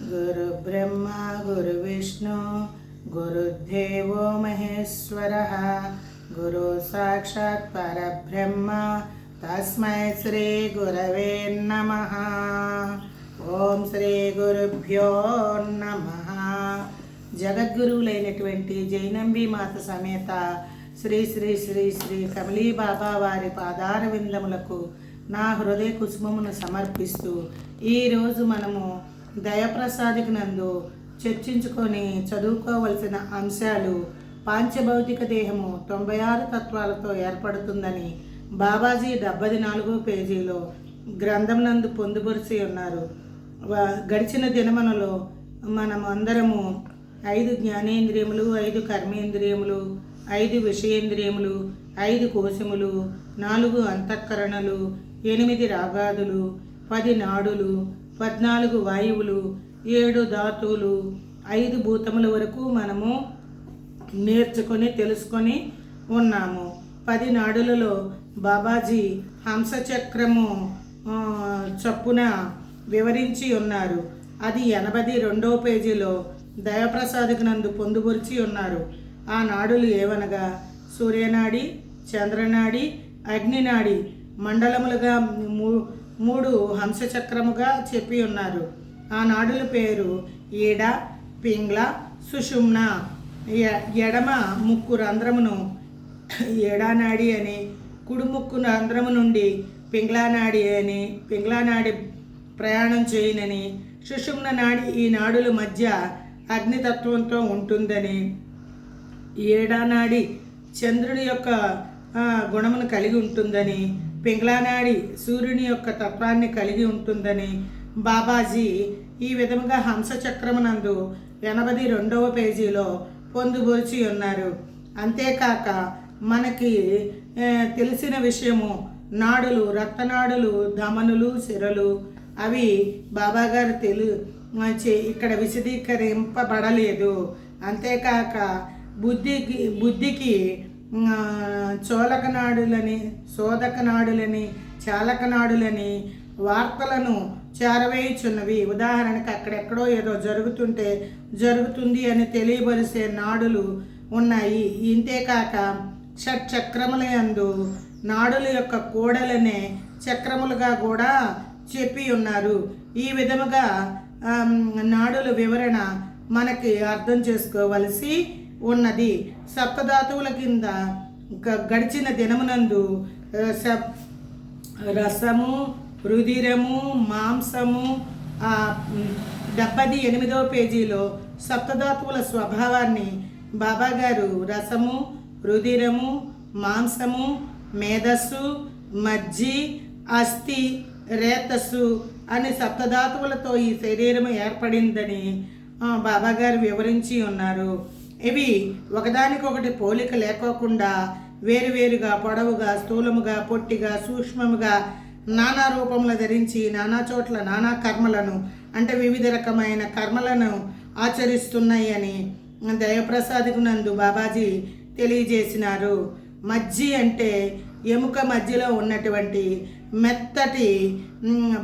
गुरुब्रह्मा गुरुविष्णु गुरुदेवो महेश्वरः गुरु साक्षात् परब्रह्म तस्मै श्री गुरवे नमः। ఓం శ్రీ గురుభ్యో నమః। జగద్గురువులైనటువంటి జైనంబి మాత సమేత శ్రీ శ్రీ శ్రీ శ్రీ కమలీ బాబా వారి పాదార విందములకు నా హృదయ కుసుమమును సమర్పిస్తూ ఈరోజు మనము దయప్రసాదిక నందు చర్చించుకొని చదువుకోవలసిన అంశాలు పాంచభౌతిక దేహము 96 తత్వాలతో ఏర్పడుతుందని బాబాజీ 74వ పేజీలో గ్రంథం నందు పొందుపరిచి ఉన్నారు। గడిచిన దినమనలో మనం అందరము 5 జ్ఞానేంద్రియములు, 5 కర్మేంద్రియములు, 5 విషయేంద్రియములు, 5 కోశములు, 4 అంతఃకరణలు, 8 రాగాదులు, 10 నాడులు, 14 వాయువులు, 7 ధాతువులు, 5 భూతముల వరకు మనము నేర్చుకొని తెలుసుకొని ఉన్నాము। 10 నాడులలో బాబాజీ హంసచక్రము చొప్పున వివరించి ఉన్నారు। అది 82వ పేజీలో దయప్రసాదిక నందు పొందుపరిచి ఉన్నారు। ఆ నాడులు ఏవనగా సూర్యనాడి, చంద్రనాడి, అగ్నినాడి మండలములుగా 3 హంసచక్రముగా చెప్పి ఉన్నారు। ఆ నాడుల పేరు ఈడ, పింగ్ళ, సుషుమ్న। ఎడమ ముక్కు రంధ్రమును ఏడానాడి అని, కుడి ముక్కు రంధ్రము నుండి పింగ్ళానాడి అని, పింగ్ళానాడి ప్రయాణం చేయనని, సుషుమ్న నాడి ఈ నాడుల మధ్య అగ్నితత్వంతో ఉంటుందని, ఏడానాడి చంద్రుని యొక్క గుణమును కలిగి ఉంటుందని, పింగ్ళానాడి సూర్యుని యొక్క తత్వాన్ని కలిగి ఉంటుందని బాబాజీ ఈ విధముగా హంసచక్రమునందు 82వ పేజీలో పొందుపరిచి ఉన్నారు। అంతేకాక మనకి తెలిసిన విషయము నాడులు, రక్తనాడులు, ధమనులు, సిరలు అవి బాబాగారు ఇక్కడ విశదీకరింపబడలేదు। అంతేకాక బుద్ధికి చోలకనాడులని, శోధకనాడులని, చాలకనాడులని వార్తలను చేరవేయుచున్నవి। ఉదాహరణకు అక్కడెక్కడో ఏదో జరుగుతుంది అని తెలియబరిసే నాడులు ఉన్నాయి। ఇంతేకాక షట్చక్రముల యందు నాడుల యొక్క కూడలనే చక్రములుగా కూడా చెప్పి ఉన్నారు। ఈ విధముగా నాడుల వివరణ మనకి అర్థం చేసుకోవలసి ఉన్నది। సప్తధాతువుల కింద గడిచిన దినమునందు రసము, రుధిరము, మాంసము 78వ పేజీలో సప్తధాతువుల స్వభావాన్ని బాబాగారు రసము, రుధిరము, మాంసము, మేధస్సు, మజ్జి, అస్థి, రేతస్సు అని సప్తధాతువులతో ఈ శరీరము ఏర్పడిందని బాబాగారు వివరించి ఉన్నారు। ఇవి ఒకదానికొకటి పోలిక లేకోకుండా వేరువేరుగా, పొడవుగా, స్థూలముగా, పొట్టిగా, సూక్ష్మముగా నానా రూపములు ధరించి నానా చోట్ల నానా కర్మలను అంటే వివిధ రకమైన కర్మలను ఆచరిస్తున్నాయి అని దయప్రసాదిక నందు బాబాజీ తెలియజేసినారు। మజ్జి అంటే ఎముక మధ్యలో ఉన్నటువంటి మెత్తటి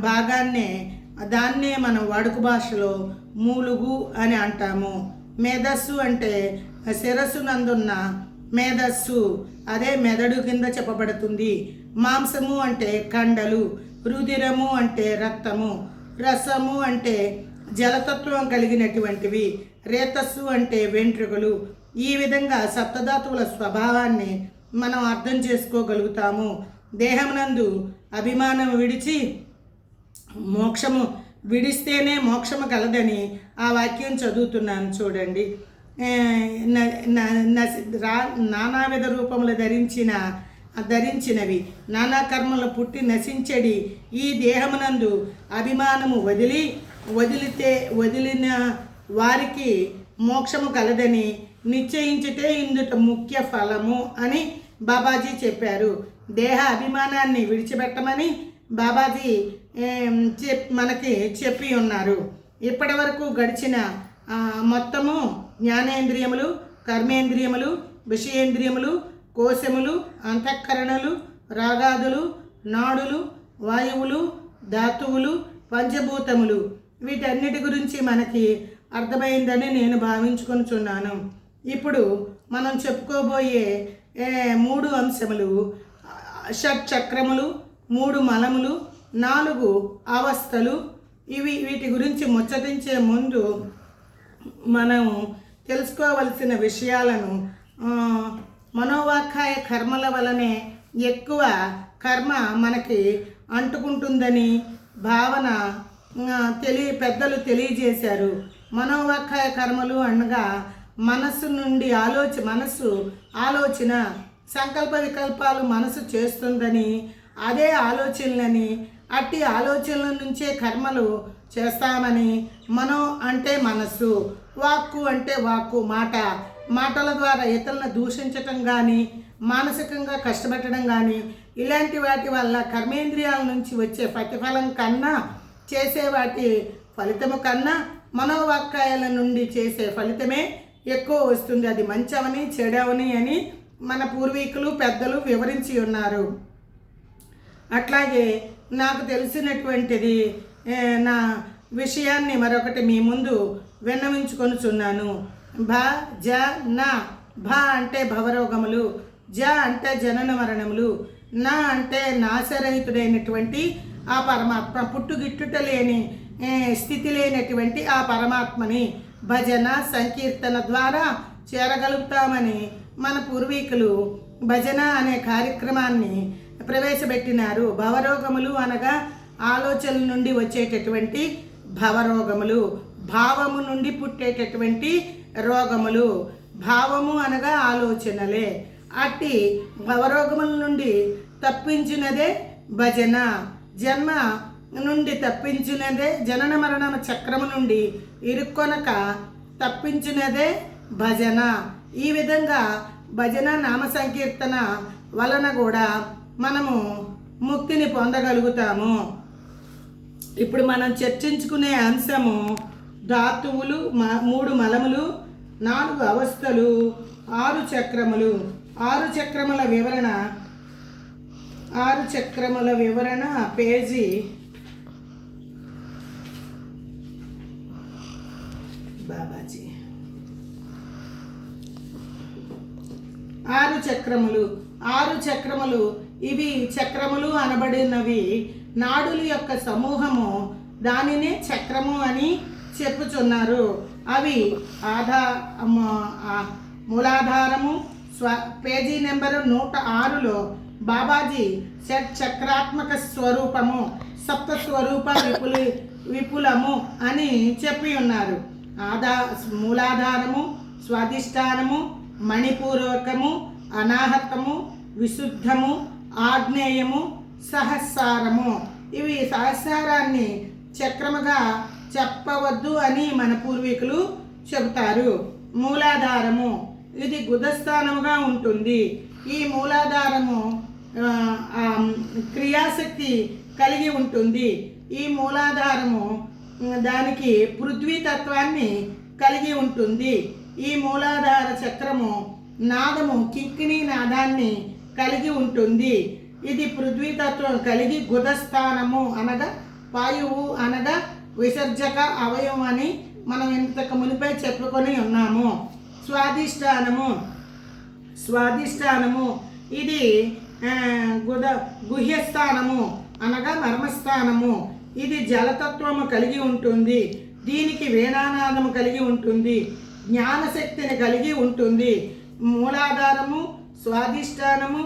దాన్నే మనం వాడుక భాషలో మూలుగు అని అంటాము। మేధస్సు అంటే శిరస్సు నందున్న మేధస్సు, అదే మెదడు కింద చెప్పబడుతుంది। మాంసము అంటే కండలు, రుధిరము అంటే రక్తము, రసము అంటే జలతత్వం కలిగినటువంటివి, రేతస్సు అంటే వెంట్రుకలు। ఈ విధంగా సప్తధాతువుల స్వభావాన్ని మనం అర్థం చేసుకోగలుగుతాము। దేహమునందు అభిమానం విడిచి మోక్షము విడిస్తేనే మోక్షము కలదని ఆ వాక్యం చదువుతున్నాను చూడండి। నానావిధ రూపములు ధరించినవి నానా కర్మలు పుట్టి నశించడి ఈ దేహమునందు అభిమానము వదిలిన వారికి మోక్షము కలదని నిశ్చయించితే ఇందుట ముఖ్య ఫలము అని బాబాజీ చెప్పారు। దేహ అభిమానాన్ని విడిచిపెట్టమని బాబాజీ మనకి చెప్పి ఉన్నారు। ఇప్పటి వరకు గడిచిన మొత్తము జ్ఞానేంద్రియములు, కర్మేంద్రియములు, విషయేంద్రియములు, కోశములు, అంతఃకరణలు, రాగాదులు, నాడులు, వాయువులు, ధాతువులు, పంచభూతములు, వీటన్నిటి గురించి మనకి అర్థమైందని నేను భావించుకొనుచున్నాను. ఇప్పుడు మనం చెప్పుకోబోయే 3 అంశములు షట్ చక్రములు, 3 మలములు, 4 అవస్థలు. వీటి గురించి ముచ్చటించే ముందు మనం తెలుసుకోవలసిన విషయాలను మనోవాక్కాయ కర్మల వలనే ఎక్కువ కర్మ మనకి అంటుకుంటుందని భావన పెద్దలు తెలియజేశారు. మనోవాక్కాయ కర్మలు అనగా మనస్సు నుండి మనస్సు ఆలోచన, సంకల్ప వికల్పాలు మనసు చేస్తుందని, అదే ఆలోచనలని, అట్టి ఆలోచనల నుంచే కర్మలు చేస్తామని. మనో అంటే మనస్సు, వాక్కు అంటే వాక్కు మాటల ద్వారా ఇతరులను దూషించటం కానీ, మానసికంగా కష్టపెట్టడం కానీ, ఇలాంటి వాటి వల్ల కర్మేంద్రియాల నుంచి వచ్చే ప్రతిఫలం కన్నా, చేసే వాటి ఫలితము కన్నా మనోవాక్కాయాల నుండి చేసే ఫలితమే ఎక్కువ వస్తుంది. అది మంచవని చెడవని అని మన పూర్వీకులు పెద్దలు వివరించి ఉన్నారు. అట్లాగే నాకు తెలిసినటువంటిది నా విషయాన్ని మరొకటి మీ ముందు విన్నవించుకొనుచున్నాను. భ అంటే భవరోగములు, జ అంటే జనన మరణములు, నా అంటే నాశరహితుడైనటువంటి ఆ పరమాత్మ, పుట్టుగిట్టుట లేని స్థితి లేనటువంటి ఆ పరమాత్మని భజన సంకీర్తన ద్వారా చేరగలుగుతామని మన పూర్వీకులు భజన అనే కార్యక్రమాన్ని ప్రవేశపెట్టినారు. భవరోగములు అనగా ఆలోచనల నుండి వచ్చేటటువంటి భవరోగములు, భావము నుండి పుట్టేటటువంటి రోగములు. భావము అనగా ఆలోచనలే. అట్టి భవరోగముల నుండి తప్పించినదే భజన. జన్మ నుండి తప్పించినదే, జనన మరణ చక్రము నుండి ఇరుక్కొనక తప్పించినదే భజన. ఈ విధంగా భజన నామ సంకీర్తన వలన కూడా మనము ముక్తిని పొందగలుగుతాము. ఇప్పుడు మనం చర్చించుకునే అంశము ధాతువులు, 3 మలములు, 4 అవస్థలు, 6 చక్రములు. 6 చక్రముల వివరణ పేజీ బాబాజీ. 6 చక్రములు ఇవి చక్రములు అనబడినవి నాడుల యొక్క సమూహము, దానినే చక్రము అని చెప్పుచున్నారు. అవి మూలాధారము. పేజీ నెంబరు 106లో బాబాజీ షట్ చక్రాత్మక స్వరూపము, సప్త స్వరూప విపులము అని చెప్పి ఉన్నారు. మూలాధారము, స్వాధిష్టానము, మణిపూర్వకము, అనాహతము, విశుద్ధము, ఆగ్నేయము, సహస్రారము. ఇవి సహస్రారాన్ని చక్రముగా చెప్పవద్దు అని మన పూర్వీకులు చెబుతారు. మూలాధారము ఇది గుదస్థానముగా ఉంటుంది. ఈ మూలాధారము క్రియాశక్తి కలిగి ఉంటుంది. ఈ మూలాధారము దానికి పృథ్వీతత్వాన్ని కలిగి ఉంటుంది. ఈ మూలాధార చక్రము నాదము, కిక్కిణి నాదాన్ని కలిగి ఉంటుంది. ఇది పృథ్వీతత్వం కలిగి గుదస్థానము అనగా వాయువు అనగా విసర్జక అవయవం అని మనం ఇంతకు మునిపై చెప్పుకొని ఉన్నాము. స్వాధిష్టానము ఇది గుహ్యస్థానము అనగా మర్మస్థానము. ఇది జలతత్వము కలిగి ఉంటుంది. దీనికి వీణానాదము కలిగి ఉంటుంది, జ్ఞానశక్తిని కలిగి ఉంటుంది. మూలాధారము, స్వాధిష్టానము,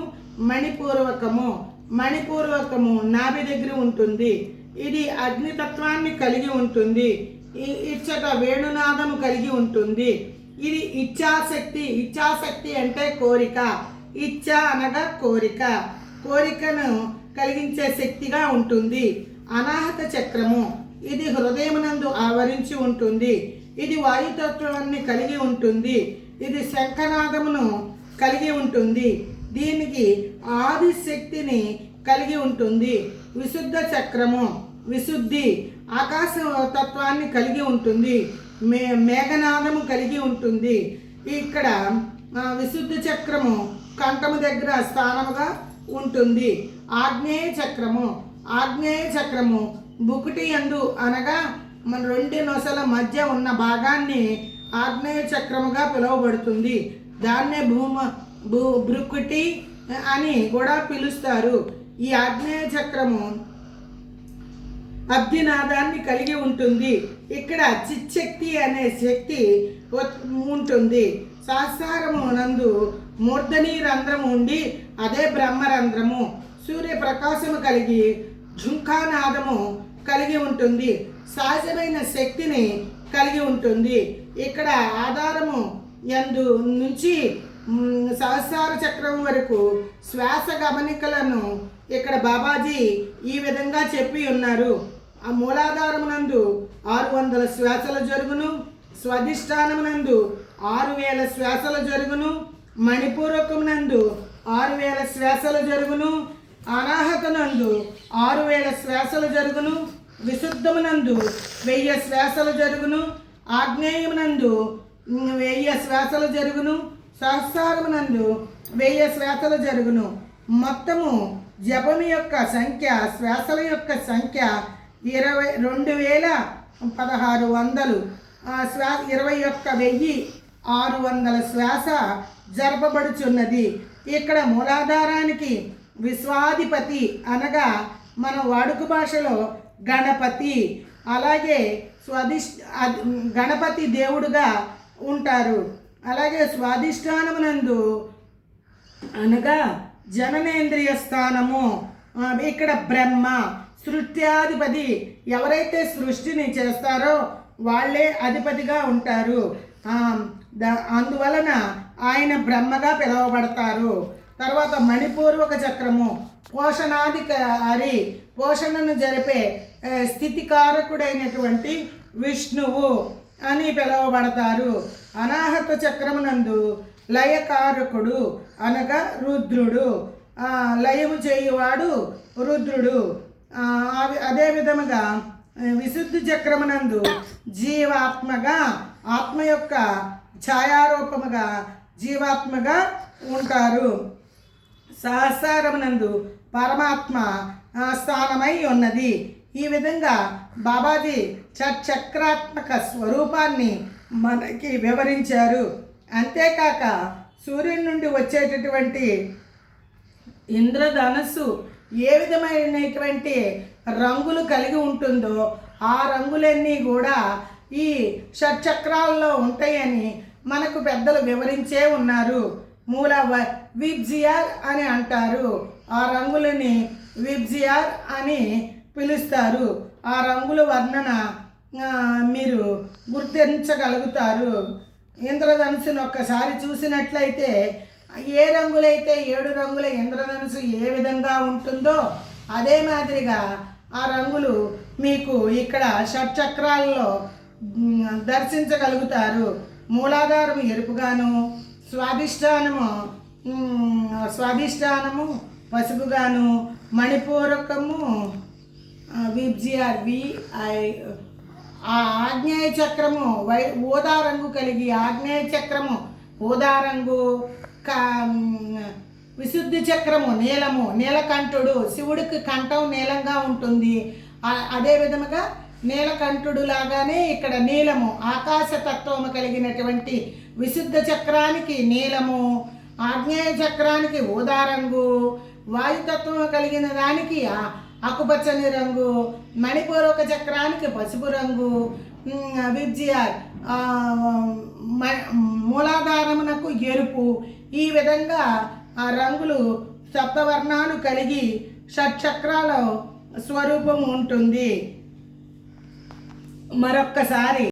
మణిపూర్వకము నాభి దగ్గర ఉంటుంది. ఇది అగ్నితత్వాన్ని కలిగి ఉంటుంది. ఇచ్చట వేణునాదము కలిగి ఉంటుంది. ఇది ఇచ్ఛాశక్తి అంటే కోరిక. ఇచ్ఛ అనగా కోరికను కలిగించే శక్తిగా ఉంటుంది. అనాహత చక్రము ఇది హృదయమునందు ఆవరించి ఉంటుంది. ఇది వాయుతత్వాన్ని కలిగి ఉంటుంది. ఇది శంఖనాదమును కలిగి ఉంటుంది. దీనికి ఆదిశక్తిని కలిగి ఉంటుంది. విశుద్ధ చక్రము విశుద్ధి ఆకాశ తత్వాన్ని కలిగి ఉంటుంది. మేఘనాదము కలిగి ఉంటుంది. ఇక్కడ విశుద్ధి చక్రము కంఠము దగ్గర స్థానముగా ఉంటుంది. ఆగ్నేయ చక్రము బుకుటి యందు అనగా మన రెండు నొసల మధ్య ఉన్న భాగాన్ని ఆగ్నేయ చక్రముగా పిలువబడుతుంది. దాన్నే భృకుటి అని కూడా పిలుస్తారు. ఈ ఆగ్నేయ చక్రము అబ్ధినాదాన్ని కలిగి ఉంటుంది. ఇక్కడ చిచ్చక్తి అనే శక్తి ఉంటుంది. సహస్రారము నందు మూర్ధని రంధ్రము ఉండి అదే బ్రహ్మరంధ్రము. సూర్యప్రకాశము కలిగి ఝుంకానాదము కలిగి ఉంటుంది. సహజమైన శక్తిని కలిగి ఉంటుంది. ఇక్కడ ఆధారము యందు నుంచి సహస్రార చక్రం వరకు శ్వాస గమనికలను ఇక్కడ బాబాజీ ఈ విధంగా చెప్పి ఉన్నారు. ఆ మూలాధారమునందు 600 శ్వాసలు జరుగును, స్వాధిష్టానమునందు 6000 శ్వాసలు జరుగును, మణిపూరకమునందు 6000 శ్వాసలు జరుగును, అనాహతనందు 6000 శ్వాసలు జరుగును, విశుద్ధమునందు 1000 శ్వాసలు జరుగును, ఆగ్నేయమునందు 1000 శ్వాసలు జరుగును, సహస్రారమునందు 1000 శ్వాసలు జరుగును. మొత్తము జపము యొక్క సంఖ్య, శ్వాసల యొక్క సంఖ్య 22,1600. 21,600 శ్వాస జరపబడుచున్నది. ఇక్కడ మూలాధారానికి విశ్వాధిపతి అనగా మన వాడుక భాషలో గణపతి, అలాగే గణపతి దేవుడుగా ఉంటారు. అలాగే స్వాధిష్టానమునందు అనగా జననేంద్రియ స్థానము, ఇక్కడ బ్రహ్మ సృష్ట్యాధిపతి. ఎవరైతే సృష్టిని చేస్తారో వాళ్ళే అధిపతిగా ఉంటారు. అందువలన ఆయన బ్రహ్మగా పిలువబడతారు. తర్వాత మణిపూర్వక చక్రము పోషణాధికారి, పోషణను జరిపే స్థితికారకుడైనటువంటి విష్ణువు అని పిలువబడతారు. అనాహత చక్రమునందు లయకారకుడు అనగా రుద్రుడు, లయము చేయువాడు రుద్రుడు. అదే విధముగా విశుద్ధి చక్రమునందు జీవాత్మగా, ఆత్మ యొక్క ఛాయారూపముగా జీవాత్మగా ఉంటారు. సహస్రారమునందు పరమాత్మ స్థానమై ఉన్నది. ఈ విధంగా బాబాజీ చక్రాత్మక స్వరూపాన్ని మనకి వివరించారు. అంతేకాక సూర్యుని నుండి వచ్చేటటువంటి ఇంద్రధనస్సు ఏ విధమైనటువంటి రంగులు కలిగి ఉంటుందో ఆ రంగులన్నీ కూడా ఈ షట్చక్రాల్లో ఉంటాయని మనకు పెద్దలు వివరించే ఉన్నారు. మూల విబ్జియార్ అని అంటారు. ఆ రంగులని విబ్జియార్ అని పిలుస్తారు. ఆ రంగుల వర్ణన మీరు గుర్తించగలుగుతారు. ఇంద్రధనుసును ఒక్కసారి చూసినట్లయితే ఏ రంగులైతే 7 రంగుల ఇంద్రధనుసు ఏ విధంగా ఉంటుందో అదే మాదిరిగా ఆ రంగులు మీకు ఇక్కడ షట్చక్రాల్లో దర్శించగలుగుతారు. మూలాధారము ఎరుపుగాను, స్వాధిష్టానము పసుపుగాను, మణిపూరకము విబ్జిఆర్ ఆగ్నేయ చక్రము ఊదా రంగు కలిగి, ఆగ్నేయ చక్రము ఊదా రంగు, విశుద్ధి చక్రము నీలము, నీలకంఠుడు, శివుడికి కంఠం నీలంగా ఉంటుంది. అదే విధముగా నీలకంఠుడు లాగానే ఇక్కడ నీలము, ఆకాశతత్వము కలిగినటువంటి విశుద్ధ చక్రానికి నీలము, ఆగ్నేయ చక్రానికి ఊదా రంగు, వాయుతత్వము కలిగిన దానికి ఆకుపచ్చని రంగు, మణిపూర్వక చక్రానికి పసుపు రంగు, విబ్జిఆర్ మూలాధారమునకు ఎరుపు. ఈ విధంగా ఆ రంగులు సప్తవర్ణాలు కలిగి షట్చక్రాల స్వరూపం ఉంటుంది. మరొక్కసారి